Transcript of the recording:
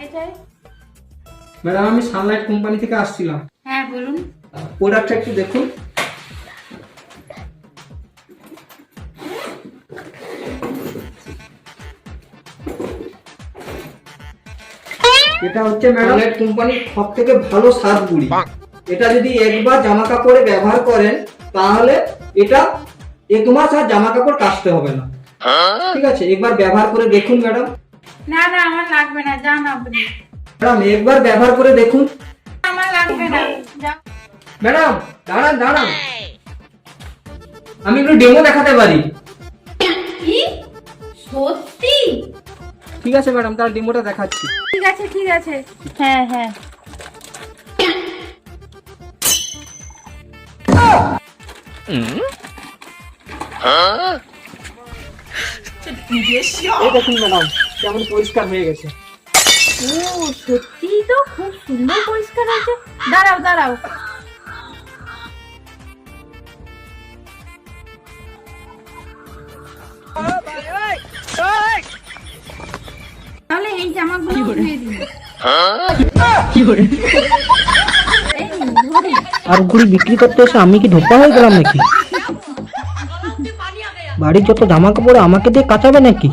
কাকে চাই? ম্যাডাম আমি সানলাইট কোম্পানি থেকে আসছিলাম। হ্যাঁ বলুন। প্রোডাক্টটা একটু দেখুন। এটা হচ্ছে ম্যাডাম সানলাইট কোম্পানির সবথেকে ভালো সাত গুঁড়ি। এটা যদি একবার জামা কাপড়ে ব্যবহার করেন তাহলে এটা 1 মাস আর জামা কাপড় কাচতে হবে না। ঠিক আছে, একবার ব্যবহার করে দেখুন ম্যাডাম। না না আমার লাগবে না, যান আপনি। ম্যাডাম একবার ব্যবহার করে দেখুন। আমার লাগবে না, যান। ম্যাডাম দাঁড়ান দাঁড়ান, আমি একটু ডেমো দেখাতে পারি। কি সত্যি? ঠিক আছে ম্যাডাম, তার ডেমোটা দেখাচ্ছি। ঠিক আছে ঠিক আছে, হ্যাঁ হ্যাঁ। এই দেখুন ম্যাডাম কেমন পরিষ্কার হয়ে গেছে। ও সত্যি তো খুব সুন্দর পরিষ্কার হয়েছে। দাঁড়াও দাঁড়াও। তাহলে এই জামাগুলো ধুয়ে দিন। এই ধরি। আর ঘুড়ি বিক্রি করতে এসে আমি কি ধোপা হয়ে গেলাম নাকি? বাড়ির যত জামা কাপড় আমাকে দিয়ে কাচাবে নাকি?